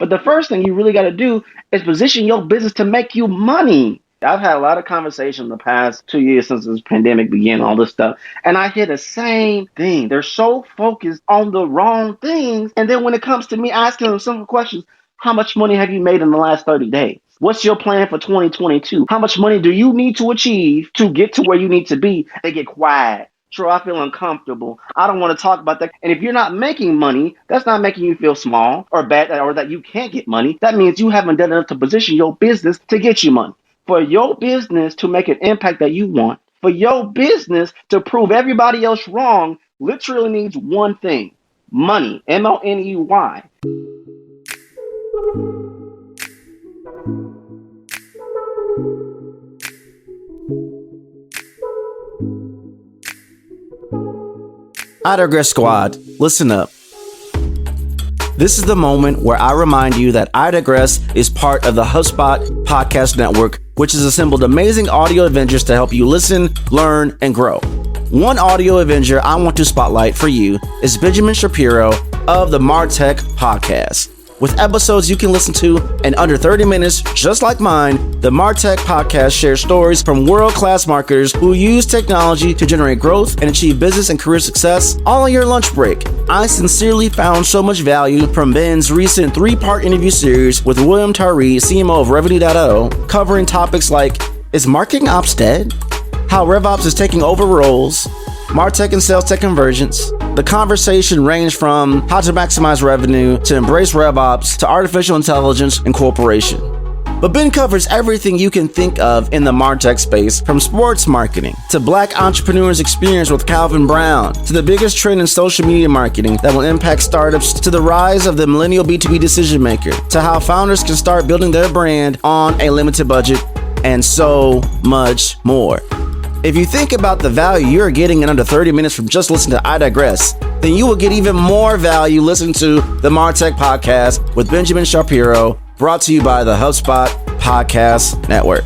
But the first thing you really got to do is position your business to make you money. I've had a lot of conversations in the past 2 years since this pandemic began, all this stuff. And I hear the same thing. They're so focused on the wrong things. And then when it comes to me asking them simple questions, how much money have you made in the last 30 days? What's your plan for 2022? How much money do you need to achieve to get to where you need to be? They get quiet. Sure, I feel uncomfortable. I don't want to talk about that. And if you're not making money, that's not making you feel small or bad or that you can't get money. That means you haven't done enough to position your business to get you money. For your business to make an impact that you want, for your business to prove everybody else wrong, literally needs one thing: money. MONEY. I Digress Squad, listen up. This is the moment where I remind you that I Digress is part of the HubSpot Podcast Network, which has assembled amazing audio adventures to help you listen, learn, and grow. One audio adventure I want to spotlight for you is Benjamin Shapiro of the MarTech Podcast. With episodes you can listen to in under 30 minutes, just like mine, the MarTech Podcast shares stories from world-class marketers who use technology to generate growth and achieve business and career success all on your lunch break. I sincerely found so much value from Ben's recent 3-part interview series with William Tyree, CMO of Revenue.io, covering topics like, is marketing ops dead? How RevOps is taking over roles, MarTech and sales tech convergence. The conversation ranged from how to maximize revenue to embrace RevOps to artificial intelligence and corporation. But Ben covers everything you can think of in the MarTech space, from sports marketing to Black entrepreneurs' experience with Calvin Brown to the biggest trend in social media marketing that will impact startups to the rise of the millennial B2B decision maker to how founders can start building their brand on a limited budget and so much more. If you think about the value you're getting in under 30 minutes from just listening to I Digress, then you will get even more value listening to the MarTech Podcast with Benjamin Shapiro, brought to you by the HubSpot Podcast Network.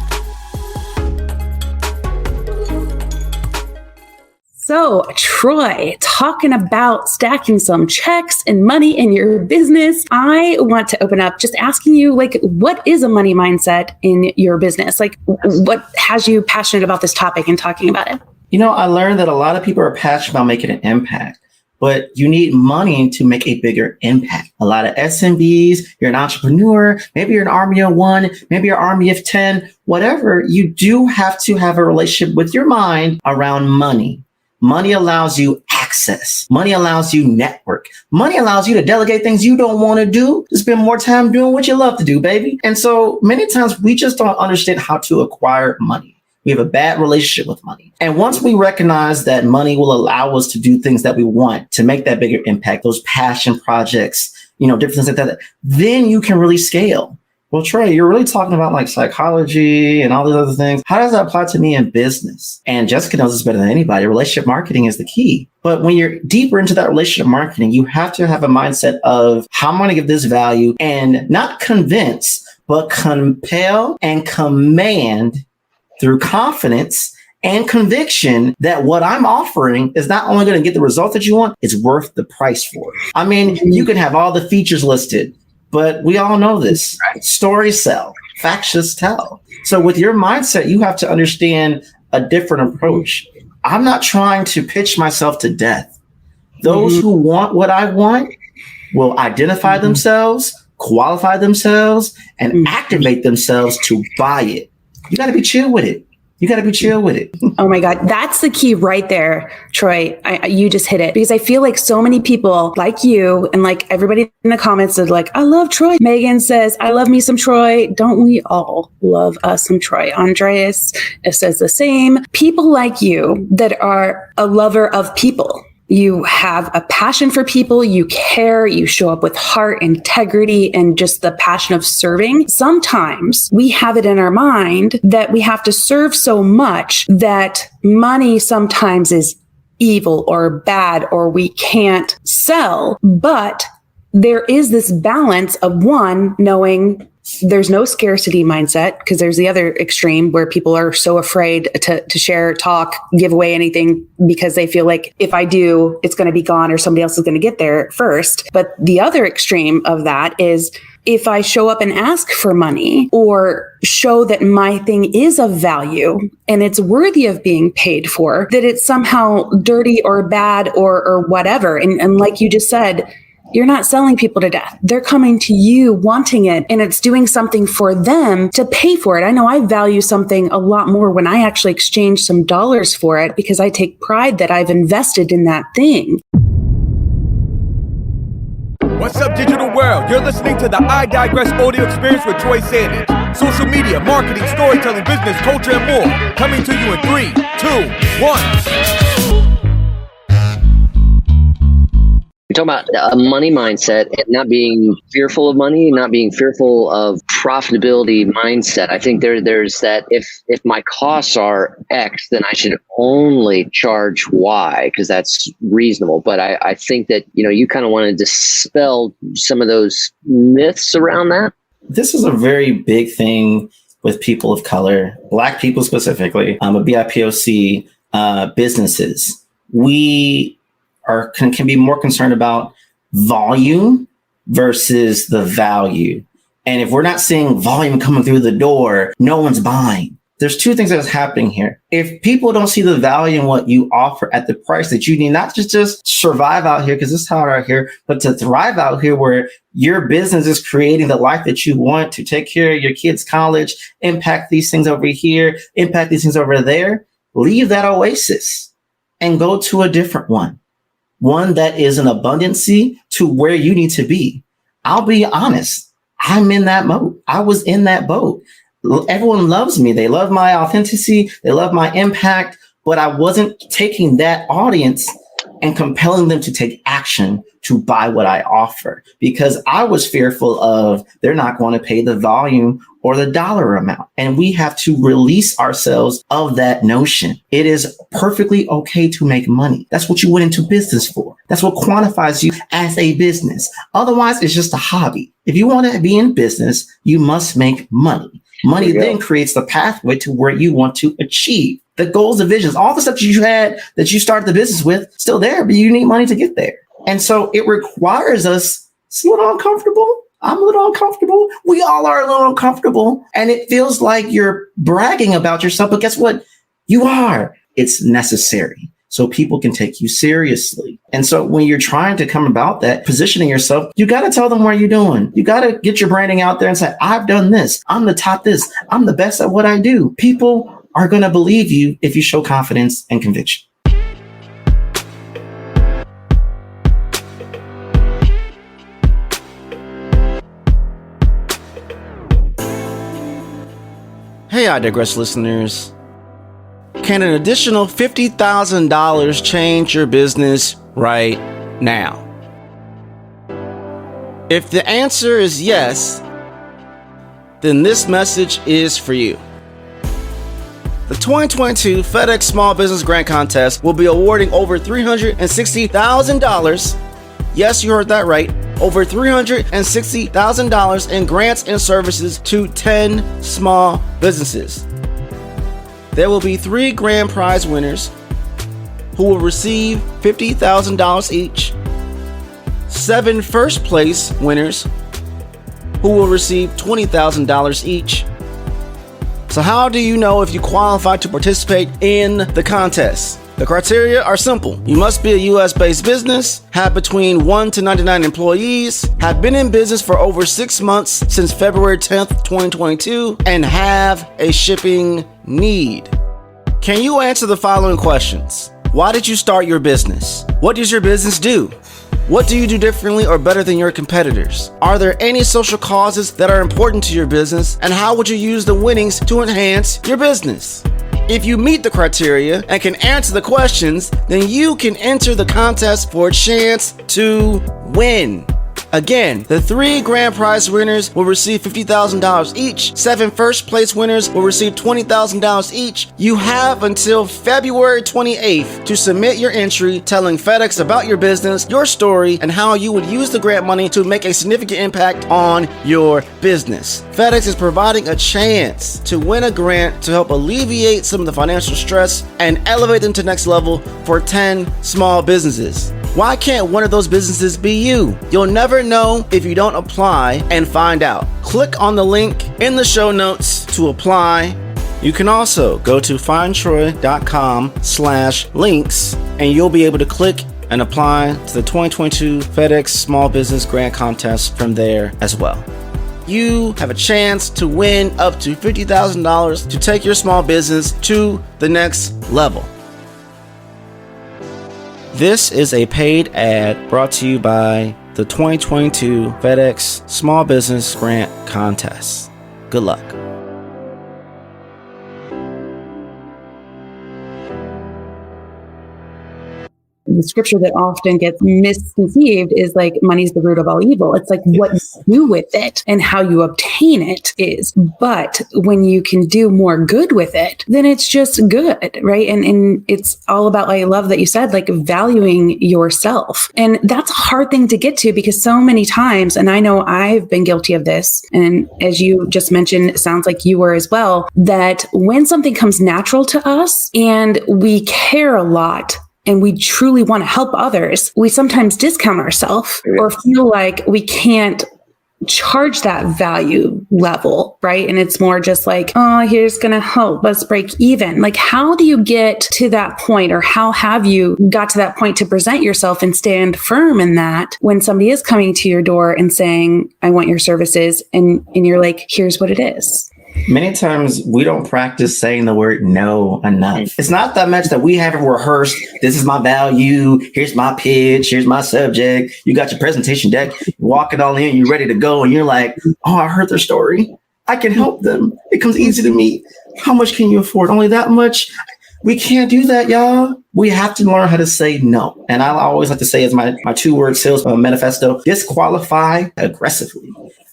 So, Troy, talking about stacking some checks and money in your business, I want to open up just asking you, what is a money mindset in your business? What has you passionate about this topic and talking about it? I learned that a lot of people are passionate about making an impact, but you need money to make a bigger impact. A lot of SMBs, you're an entrepreneur, maybe you're an army of one, maybe you're an army of 10, whatever. You do have to have a relationship with your mind around money. Money allows you access. Money allows you network. Money allows you to delegate things you don't want to do, to spend more time doing what you love to do, baby. And so many times we just don't understand how to acquire money. We have a bad relationship with money. And once we recognize that money will allow us to do things that we want to make that bigger impact, those passion projects, different things like that, then you can really scale. Well, Troy, you're really talking about psychology and all these other things. How does that apply to me in business? And Jessica knows this better than anybody. Relationship marketing is the key. But when you're deeper into that relationship marketing, you have to have a mindset of how I'm going to give this value and not convince, but compel and command through confidence and conviction that what I'm offering is not only going to get the result that you want, it's worth the price for it. I mean, you can have all the features listed, but we all know this. Stories sell, facts just tell. So with your mindset, you have to understand a different approach. I'm not trying to pitch myself to death. Those who want what I want will identify themselves, qualify themselves, and activate themselves to buy it. You got to be chill with it. Oh my God. That's the key right there, Troy. You just hit it, because I feel like so many people like you and like everybody in the comments is like, I love Troy. Megan says, I love me some Troy. Don't we all love us some Troy? Andreas says the same. People like you that are a lover of people. You have a passion for people, you care, you show up with heart, integrity, and just the passion of serving. Sometimes we have it in our mind that we have to serve so much that money sometimes is evil or bad, or we can't sell. But there is this balance of one, knowing there's no scarcity mindset, because there's the other extreme where people are so afraid to share, talk, give away anything because they feel like if I do, it's going to be gone or somebody else is going to get there first. But the other extreme of that is if I show up and ask for money or show that my thing is of value and it's worthy of being paid for, that it's somehow dirty or bad or whatever. And like you just said, you're not selling people to death. They're coming to you wanting it, and it's doing something for them to pay for it. I know I value something a lot more when I actually exchange some dollars for it because I take pride that I've invested in that thing. What's up, digital world? You're listening to the I Digress audio experience with Troy Sandidge. Social media, marketing, storytelling, business, culture, and more. Coming to you in 3, 2, 1. We're talking about a money mindset and not being fearful of money, not being fearful of profitability mindset. I think there's that if my costs are X, then I should only charge Y because that's reasonable. But I think that, you kind of want to dispel some of those myths around that. This is a very big thing with people of color, Black people specifically, BIPOC businesses. We can be more concerned about volume versus the value. And if we're not seeing volume coming through the door, no one's buying. There's two things that's happening here. If people don't see the value in what you offer at the price that you need, not just survive out here, because it's hard out here, but to thrive out here where your business is creating the life that you want to take care of your kids' college, impact these things over here, impact these things over there, leave that oasis and go to a different one. One that is an abundancy to where you need to be. I'll be honest. I'm in that mode. I was in that boat. Everyone loves me. They love my authenticity. They love my impact, but I wasn't taking that audience and compelling them to take action to buy what I offer because I was fearful of they're not going to pay the volume or the dollar amount. And we have to release ourselves of that notion. It is perfectly okay to make money. That's what you went into business for. That's what quantifies you as a business. Otherwise, it's just a hobby. If you want to be in business, you must make money. Money then creates the pathway to where you want to achieve. The goals, the visions, all the stuff you had that you started the business with, still there, but you need money to get there. And so it requires us, it's a little uncomfortable. I'm a little uncomfortable. We all are a little uncomfortable. And it feels like you're bragging about yourself, but guess what? You are. It's necessary so people can take you seriously. And so when you're trying to come about that, positioning yourself, you got to tell them what you're doing. You got to get your branding out there and say, I've done this. I'm the top this. I'm the best at what I do. People are going to believe you if you show confidence and conviction. Hey, I Digress listeners. Can an additional $50,000 change your business right now? If the answer is yes, then this message is for you. The 2022 FedEx Small Business Grant Contest will be awarding over $360,000. Yes, you heard that right. Over $360,000 in grants and services to 10 small businesses. There will be 3 grand prize winners who will receive $50,000 each, 7 first place winners who will receive $20,000 each. So how do you know if you qualify to participate in the contest? The criteria are simple. You must be a US-based business, have between 1 to 99 employees, have been in business for over 6 months since February 10th, 2022, and have a shipping need. Can you answer the following questions? Why did you start your business? What does your business do? What do you do differently or better than your competitors? Are there any social causes that are important to your business? And how would you use the winnings to enhance your business? If you meet the criteria and can answer the questions, then you can enter the contest for a chance to win. Again, the 3 grand prize winners will receive $50,000 each. 7 first place winners will receive $20,000 each. You have until February 28th to submit your entry telling FedEx about your business, your story, and how you would use the grant money to make a significant impact on your business. FedEx is providing a chance to win a grant to help alleviate some of the financial stress and elevate them to the next level for 10 small businesses. Why can't one of those businesses be you? You'll never know if you don't apply and find out. Click on the link in the show notes to apply. You can also go to findtroy.com/links and you'll be able to click and apply to the 2022 FedEx Small Business Grant Contest from there as well. You have a chance to win up to $50,000 to take your small business to the next level. This is a paid ad brought to you by the 2022 FedEx Small Business Grant Contest. Good luck. The scripture that often gets misconceived is like money's the root of all evil. It's like what you do with it and how you obtain it is. But when you can do more good with it, then it's just good, right? And it's all about, I love that you said, like valuing yourself. And that's a hard thing to get to because so many times, and I know I've been guilty of this, and as you just mentioned, it sounds like you were as well, that when something comes natural to us and we care a lot, and we truly want to help others, we sometimes discount ourselves or feel like we can't charge that value level, right? And it's more just like, oh, here's going to help us break even. Like, how do you get to that point, or how have you got to that point to present yourself and stand firm in that when somebody is coming to your door and saying, I want your services, and you're like, here's what it is? Many times we don't practice saying the word no enough. It's not that much that we haven't rehearsed. This is my value. Here's my pitch. Here's my subject. You got your presentation deck. You walk it all in. You're ready to go. And you're like, oh, I heard their story. I can help them. It comes easy to me. How much can you afford? Only that much? We can't do that, y'all. We have to learn how to say no. And I always like to say as my 2-word sales manifesto, disqualify aggressively.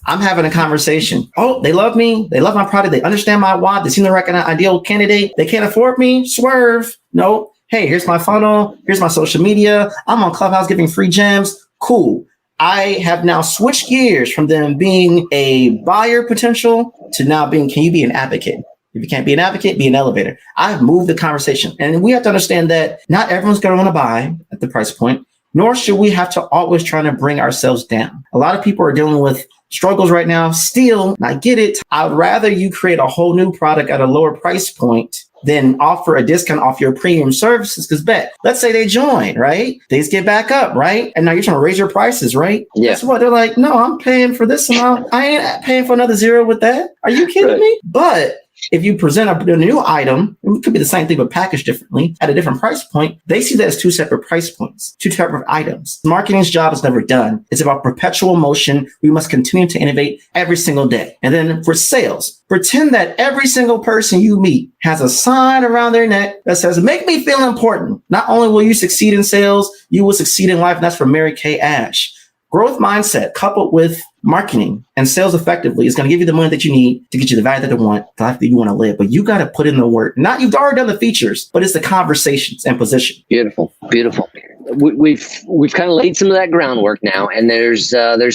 I'm having a conversation. Oh, they love me. They love my product. They understand my why. They seem to recognize ideal candidate. They can't afford me. Swerve. No. Hey, here's my funnel. Here's my social media. I'm on Clubhouse giving free gems. Cool. I have now switched gears from them being a buyer potential to now being, can you be an advocate? If you can't be an advocate, be an elevator. I've moved the conversation. And we have to understand that not everyone's going to want to buy at the price point, nor should we have to always try to bring ourselves down. A lot of people are dealing with struggles right now. Still, I get it. I'd rather you create a whole new product at a lower price point than offer a discount off your premium services. Because let's say they join, right? Things get back up, right? And now you're trying to raise your prices, right? Yeah. Guess what? They're like, no, I'm paying for this amount. I ain't paying for another zero with that. Are you kidding me? But if you present a new item, it could be the same thing but packaged differently at a different price point, they see that as 2 separate price points, 2 separate items. Marketing's job is never done. It's about perpetual motion. We must continue to innovate every single day. And then for sales, pretend that every single person you meet has a sign around their neck that says, make me feel important. Not only will you succeed in sales, you will succeed in life. And that's from Mary Kay Ash. Growth mindset coupled with marketing and sales effectively is going to give you the money that you need to get you the value that you want, the life that you want to live. But you got to put in the work. Not you've already done the features, but it's the conversations and position. Beautiful, beautiful. We've kind of laid some of that groundwork now, and there's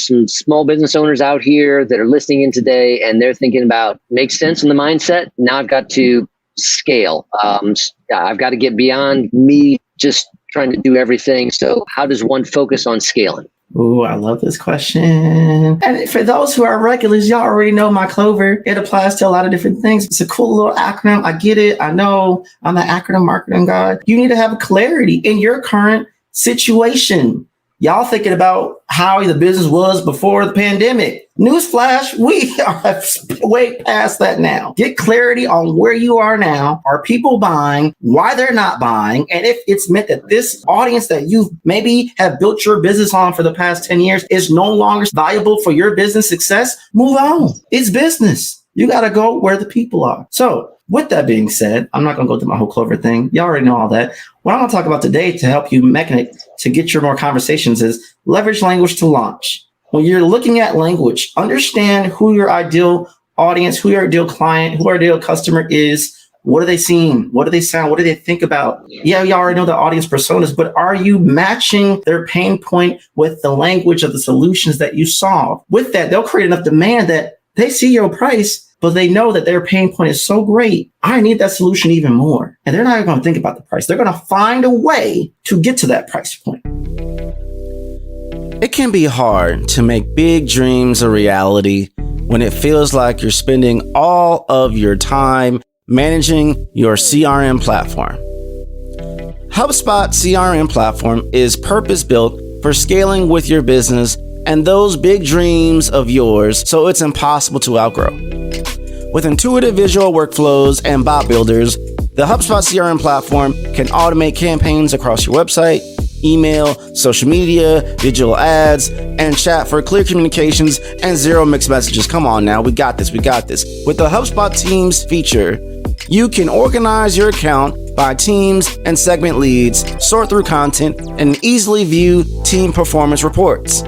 some small business owners out here that are listening in today, and they're thinking about makes sense in the mindset. Now I've got to scale. I've got to get beyond me just trying to do everything. So how does one focus on scaling? Ooh, I love this question. And for those who are regulars, y'all already know my Clover. It applies to a lot of different things. It's a cool little acronym. I get it. I know I'm the acronym marketing guy. You need to have clarity in your current situation. Y'all thinking about how the business was before the pandemic. Newsflash, we are way past that now. Get clarity on where you are now. Are people buying? Why they're not buying? And if it's meant that this audience that you maybe have built your business on for the past 10 years is no longer valuable for your business success, move on. It's business. You got to go where the people are. So with that being said, I'm not going to go through my whole Clover thing. You already know all that. What I'm going to talk about today to help you to get your more conversations is leverage language to launch. When you're looking at language, understand who your ideal audience, who your ideal client, who your ideal customer is. What are they seeing? What do they sound? What do they think about? Yeah, you already know the audience personas, but are you matching their pain point with the language of the solutions that you solve? With that, they'll create enough demand that they see your price, but they know that their pain point is so great. I need that solution even more. And they're not even going to think about the price. They're going to find a way to get to that price point. It can be hard to make big dreams a reality when it feels like you're spending all of your time managing your CRM platform. HubSpot CRM platform is purpose-built for scaling with your business and those big dreams of yours, so it's impossible to outgrow. With intuitive visual workflows and bot builders, the HubSpot CRM platform can automate campaigns across your website, email, social media, digital ads, and chat for clear communications and zero mixed messages. Come on now, we got this. With the HubSpot Teams feature, you can organize your account by teams and segment leads, sort through content, and easily view team performance reports.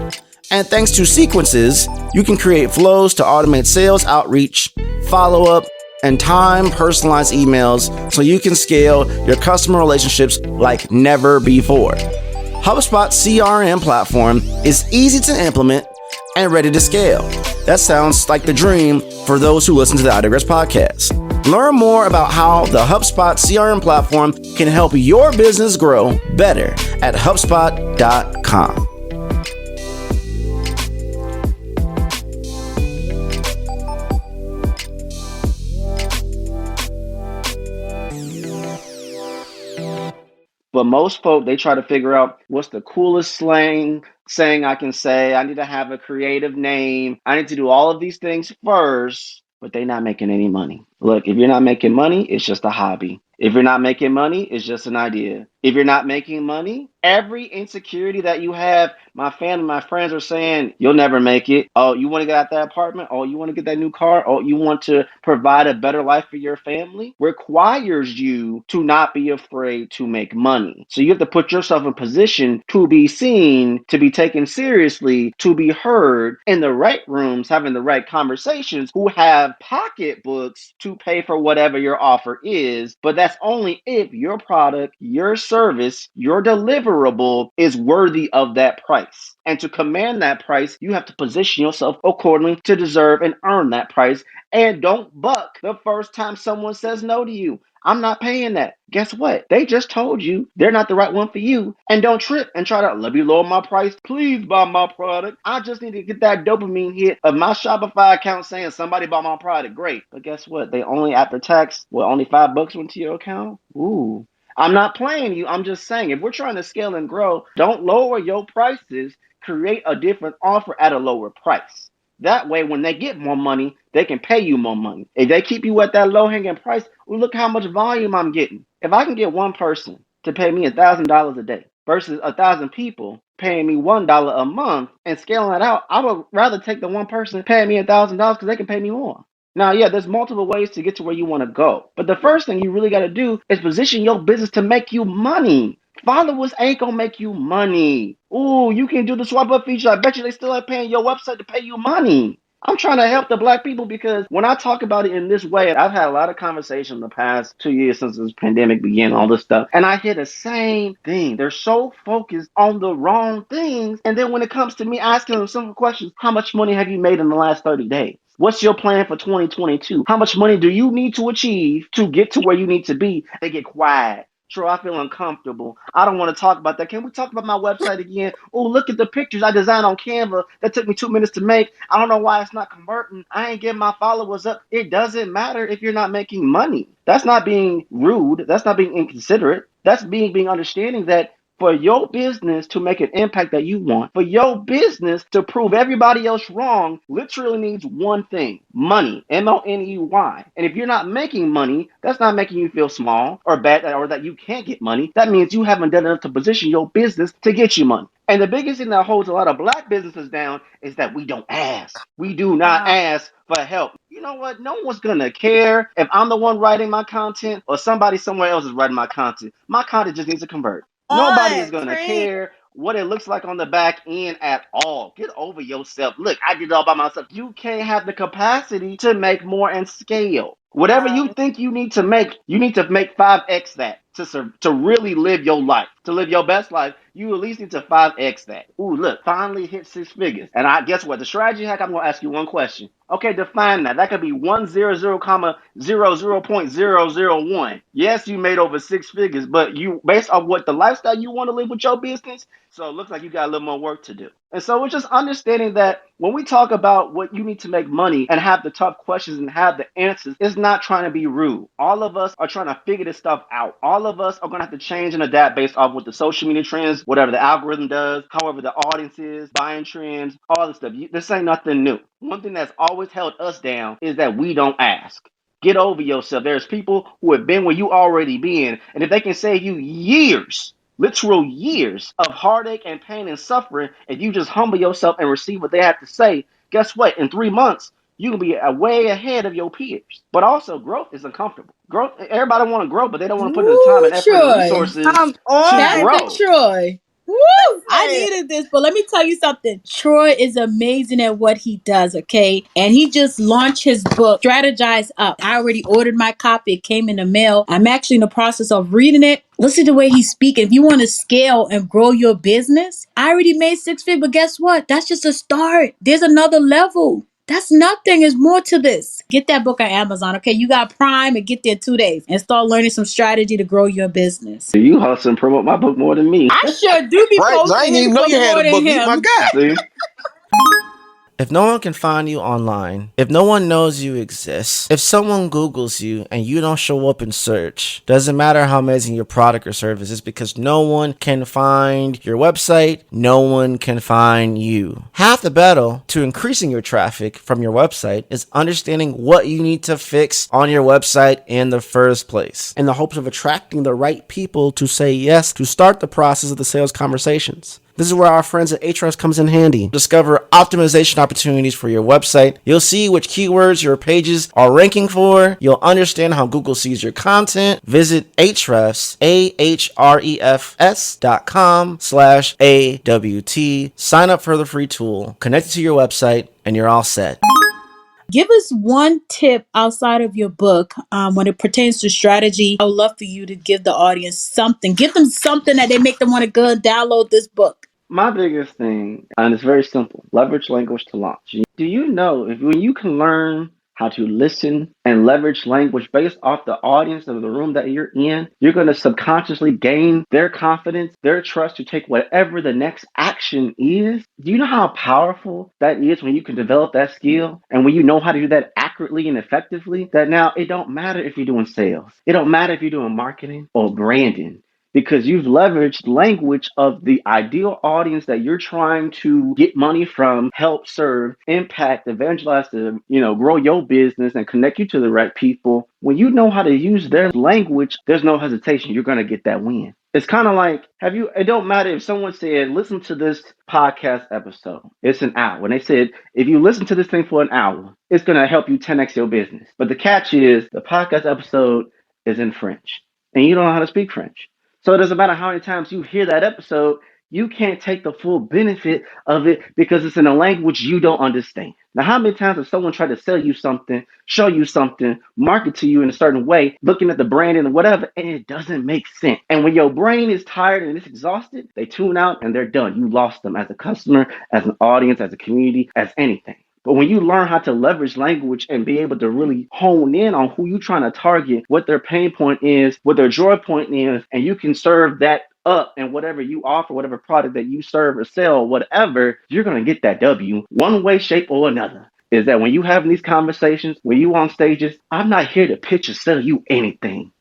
And thanks to sequences, you can create flows to automate sales outreach, follow-up, and time-personalized emails so you can scale your customer relationships like never before. HubSpot CRM platform is easy to implement and ready to scale. That sounds like the dream for those who listen to the iDigress podcast. Learn more about how the HubSpot CRM platform can help your business grow better at HubSpot.com. But most folk, they try to figure out what's the coolest slang saying I can say. I need to have a creative name. I need to do all of these things first, but they're not making any money. Look, if you're not making money, it's just a hobby. If you're not making money, it's just an idea. If you're not making money, every insecurity that you have, my family, my friends are saying, you'll never make it. Oh, you want to get out that apartment? Oh, you want to get that new car? Oh, you want to provide a better life for your family? Requires you to not be afraid to make money. So you have to put yourself in position to be seen, to be taken seriously, to be heard in the right rooms, having the right conversations, who have pocketbooks to pay for whatever your offer is. But that's only if your product, your service, your deliverable is worthy of that price. And to command that price, you have to position yourself accordingly to deserve and earn that price. And don't buck the first time someone says no to you. I'm not paying that. Guess what? They just told you they're not the right one for you. And don't trip and try to, let me lower my price. Please buy my product. I just need to get that dopamine hit of my Shopify account saying somebody bought my product. Great. But guess what? They only, after tax, only $5 went to your account? Ooh. I'm not playing you. I'm just saying, if we're trying to scale and grow, don't lower your prices. Create a different offer at a lower price. That way, when they get more money, they can pay you more money. If they keep you at that low-hanging price, well, look how much volume I'm getting. If I can get one person to pay me $1,000 a day versus 1,000 people paying me $1 a month and scaling that out, I would rather take the one person paying me $1,000 because they can pay me more. Now, yeah, there's multiple ways to get to where you want to go. But the first thing you really got to do is position your business to make you money. Followers ain't gonna make you money. Ooh, you can do the swipe up feature. I bet you they still ain't paying your website to pay you money. I'm trying to help the black people because when I talk about it in this way, I've had a lot of conversation in the past 2 years since this pandemic began, all this stuff, and I hear the same thing. They're so focused on the wrong things. And then when it comes to me asking them simple questions, how much money have you made in the last 30 days? What's your plan for 2022? How much money do you need to achieve to get to where you need to be? They get quiet. True, I feel uncomfortable. I don't want to talk about that. Can we talk about my website again? Oh, look at the pictures I designed on Canva. That took me 2 minutes to make. I don't know why it's not converting. I ain't getting my followers up. It doesn't matter if you're not making money. That's not being rude. That's not being inconsiderate. That's being understanding that for your business to make an impact that you want, for your business to prove everybody else wrong, literally needs one thing: money, money. And if you're not making money, that's not making you feel small or bad or that you can't get money. That means you haven't done enough to position your business to get you money. And the biggest thing that holds a lot of black businesses down is that we don't ask. We do not ask for help. You know what? No one's going to care if I'm the one writing my content or somebody somewhere else is writing my content. My content just needs to convert. Nobody is going to care what it looks like on the back end at all. Get over yourself. Look, I did it all by myself. You can't have the capacity to make more and scale. Whatever you think you need to make 5x that to really live your life, to live your best life. You at least need to 5x that. Ooh, look, finally hit 6 figures. And I guess what? The strategy hack, I'm going to ask you one question. Okay, define that. That could be 100,000.001. Yes, you made over 6 figures, but you, based on what the lifestyle you want to live with your business, So it looks like you got a little more work to do. And so it's just understanding that when we talk about what you need to make money and have the tough questions and have the answers, it's not trying to be rude. All of us are trying to figure this stuff out. All of us are going to have to change and adapt based off what the social media trends, whatever the algorithm does, however the audience is, buying trends, all this stuff. This ain't nothing new. One thing that's always held us down is that we don't ask. Get over yourself. There's people who have been where you already been, and if they can save you years, literal years of heartache and pain and suffering, if you just humble yourself and receive what they have to say, guess what? In 3 months, you can be way ahead of your peers. But also, growth is uncomfortable. Growth, everybody want to grow, but they don't want to put in the time Woo, and effort and Troy. resources Come to That's on. the grow. Troy. Woo! I Listen. needed this, but let me tell you something. Troy is amazing at what he does, okay? And he just launched his book, Strategize Up. I already ordered my copy. It came in the mail. I'm actually in the process of reading it. Listen to the way he's speaking. If you want to scale and grow your business, I already made 6 figures, but guess what? That's just a start. There's another level. That's nothing. There's more to this. Get that book on Amazon, okay? You got Prime and get there 2 days and start learning some strategy to grow your business. You hustle and promote my book more than me. I sure do be Right? 'Cause I posting didn't his even know book you had more a than book. You my him. guy. See? If no one can find you online, if no one knows you exist, if someone Googles you and you don't show up in search, doesn't matter how amazing your product or service is because no one can find your website, no one can find you. Half the battle to increasing your traffic from your website is understanding what you need to fix on your website in the first place, in the hopes of attracting the right people to say yes to start the process of the sales conversations. This is where our friends at Ahrefs comes in handy. Discover optimization opportunities for your website. You'll see which keywords your pages are ranking for. You'll understand how Google sees your content. Visit Ahrefs, ahrefs.com/AWT. Sign up for the free tool. Connect it to your website and you're all set. Give us one tip outside of your book when it pertains to strategy. I would love for you to give the audience something. Give them something that they make them want to go and download this book. My biggest thing, and it's very simple, leverage language to launch. Do you know if when you can learn how to listen and leverage language based off the audience of the room that you're in, you're going to subconsciously gain their confidence, their trust to take whatever the next action is. Do you know how powerful that is when you can develop that skill and when you know how to do that accurately and effectively? That now it don't matter if you're doing sales. It don't matter if you're doing marketing or branding, because you've leveraged language of the ideal audience that you're trying to get money from, help serve, impact, evangelize to, grow your business and connect you to the right people. When you know how to use their language, there's no hesitation. You're going to get that win. It's kind of like, it don't matter if someone said, listen to this podcast episode. It's an hour. And they said, if you listen to this thing for an hour, it's going to help you 10x your business. But the catch is the podcast episode is in French and you don't know how to speak French. So it doesn't matter how many times you hear that episode, you can't take the full benefit of it because it's in a language you don't understand. Now, how many times has someone tried to sell you something, show you something, market to you in a certain way, looking at the branding and whatever, and it doesn't make sense? And when your brain is tired and it's exhausted, they tune out and they're done. You lost them as a customer, as an audience, as a community, as anything. But when you learn how to leverage language and be able to really hone in on who you're trying to target, what their pain point is, what their joy point is, and you can serve that up and whatever you offer, whatever product that you serve or sell, whatever, you're going to get that W one way, shape, or another. Is that when you have these conversations, when you on stages, I'm not here to pitch or sell you anything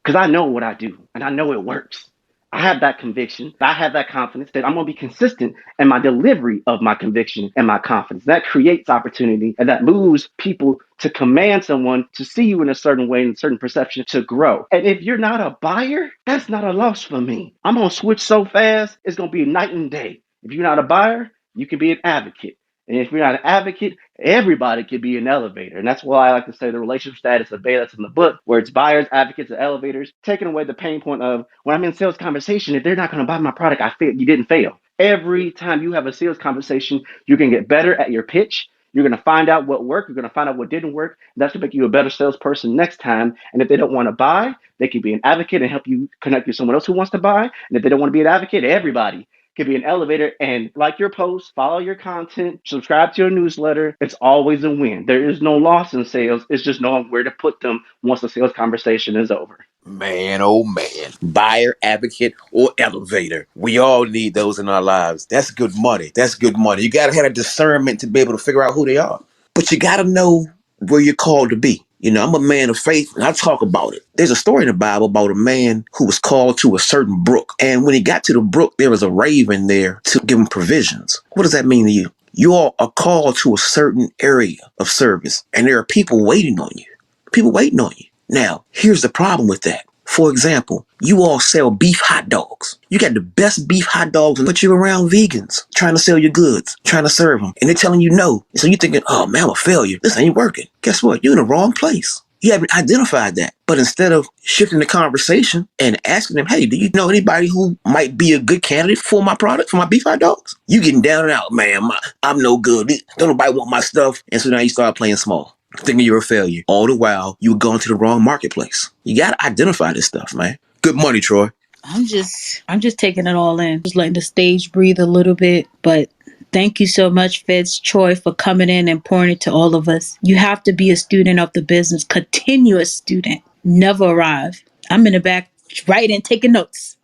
because I know what I do and I know it works. I have that conviction. I have that confidence that I'm going to be consistent in my delivery of my conviction and my confidence. That creates opportunity and that moves people to command someone to see you in a certain way, in a certain perception, to grow. And if you're not a buyer, that's not a loss for me. I'm going to switch so fast, it's going to be night and day. If you're not a buyer, you can be an advocate. And if you're not an advocate, everybody could be an elevator. And that's why I like to say the relationship status of beta that's in the book, where it's buyers, advocates, and elevators, taking away the pain point of when I'm in sales conversation, if they're not going to buy my product, I feel you didn't fail. Every time you have a sales conversation, you can get better at your pitch. You're going to find out what worked. You're going to find out what didn't work. That's going to make you a better salesperson next time. And if they don't want to buy, they can be an advocate and help you connect with someone else who wants to buy. And if they don't want to be an advocate, everybody could be an elevator. And like your posts, follow your content, subscribe to your newsletter. It's always a win. There is no loss in sales. It's just knowing where to put them once the sales conversation is over. Man, oh man. Buyer, advocate, or elevator. We all need those in our lives. That's good money. That's good money. You got to have a discernment to be able to figure out who they are. But you got to know where you're called to be. You know, I'm a man of faith, and I talk about it. There's a story in the Bible about a man who was called to a certain brook. And when he got to the brook, there was a raven there to give him provisions. What does that mean to you? You all are called to a certain area of service, and there are people waiting on you. People waiting on you. Now, here's the problem with that. For example, you all sell beef hot dogs. You got the best beef hot dogs, but you're around vegans trying to sell your goods, trying to serve them, and they're telling you no. So you're thinking, oh man, I'm a failure. This ain't working. Guess what? You're in the wrong place. You haven't identified that. But instead of shifting the conversation and asking them, hey, do you know anybody who might be a good candidate for my product, for my beef hot dogs? You getting down and out, man, I'm no good. Don't nobody want my stuff. And so now you start playing small, thinking you're a failure. All the while, you were going to the wrong marketplace. You got to identify this stuff, man. Good money, Troy. I'm just taking it all in. Just letting the stage breathe a little bit. But thank you so much, Feds Troy, for coming in and pouring it to all of us. You have to be a student of the business, continuous student, never arrive. I'm in the back writing, taking notes.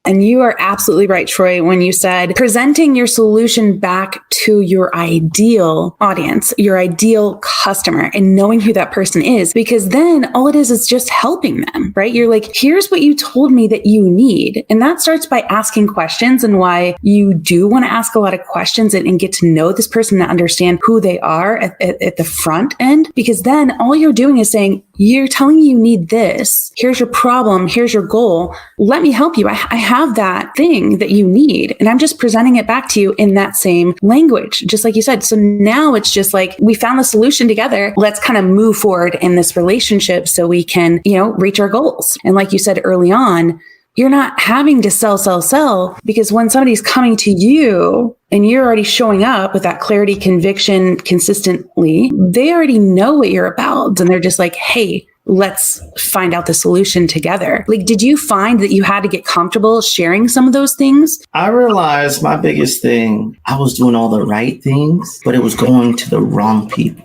And you are absolutely right, Troy, when you said presenting your solution back to your ideal audience, your ideal customer, and knowing who that person is, because then all it is just helping them, right? You're like, here's what you told me that you need. And that starts by asking questions, and why you do want to ask a lot of questions and get to know this person to understand who they are at the front end, because then all you're doing is saying, you're telling me you need this. Here's your problem. Here's your goal. Let me help you. I have that thing that you need. And I'm just presenting it back to you in that same language, just like you said. So now it's just like, we found the solution together. Let's kind of move forward in this relationship so we can, reach our goals. And like you said early on, you're not having to sell, because when somebody's coming to you and you're already showing up with that clarity, conviction consistently, they already know what you're about. And they're just like, hey, let's find out the solution together. Like, did you find that you had to get comfortable sharing some of those things? I realized my biggest thing, I was doing all the right things, but it was going to the wrong people.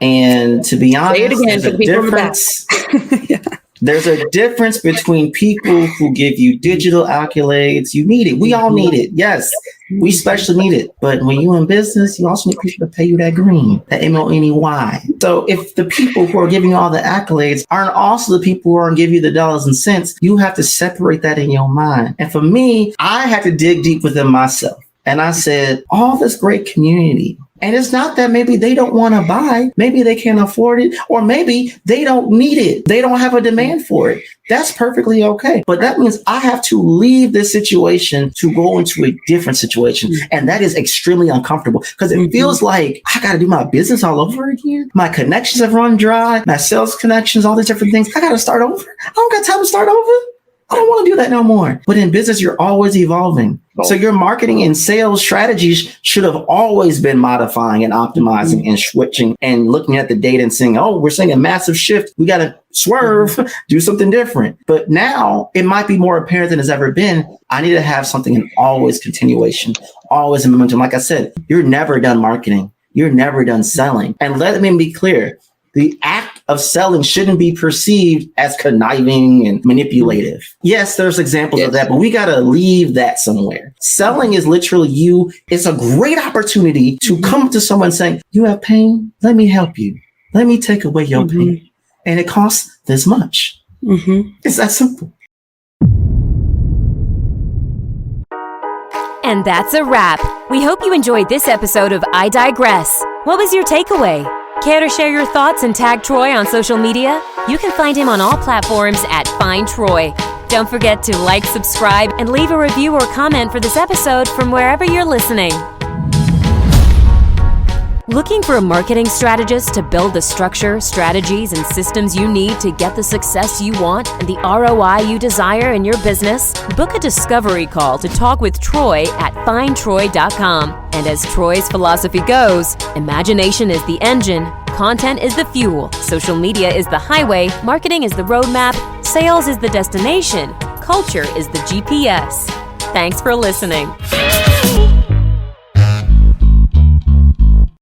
And to be honest, say it again for the people in the back. Yeah. There's a difference between people who give you digital accolades. You need it. We all need it. Yes, we especially need it. But when you're in business, you also need people to pay you that green, that MONEY. So if the people who are giving you all the accolades aren't also the people who are going to give you the dollars and cents, you have to separate that in your mind. And for me, I had to dig deep within myself. And I said, all this great community. And it's not that maybe they don't want to buy, maybe they can't afford it, or maybe they don't need it. They don't have a demand for it. That's perfectly okay. But that means I have to leave this situation to go into a different situation. And that is extremely uncomfortable because it feels like I got to do my business all over again. My connections have run dry, my sales connections, all these different things. I got to start over. I don't got time to start over. I don't want to do that no more. But in business, you're always evolving. So your marketing and sales strategies should have always been modifying and optimizing and switching and looking at the data and saying, oh, we're seeing a massive shift. We got to swerve, do something different. But now it might be more apparent than it's ever been. I need to have something in always continuation, always in momentum. Like I said, you're never done marketing. You're never done selling. And let me be clear. The act of selling shouldn't be perceived as conniving and manipulative. Yes, there's examples of that, but we got to leave that somewhere. Selling is literally you. It's a great opportunity to come to someone saying, you have pain? Let me help you. Let me take away your pain. And it costs this much. It's that simple. And that's a wrap. We hope you enjoyed this episode of I Digress. What was your takeaway? Care to share your thoughts and tag Troy on social media? You can find him on all platforms at Find Troy. Don't forget to like, subscribe, and leave a review or comment for this episode from wherever you're listening. Looking for a marketing strategist to build the structure, strategies, and systems you need to get the success you want and the ROI you desire in your business? Book a discovery call to talk with Troy at findtroy.com. And as Troy's philosophy goes, imagination is the engine, content is the fuel, social media is the highway, marketing is the roadmap, sales is the destination, culture is the GPS. Thanks for listening.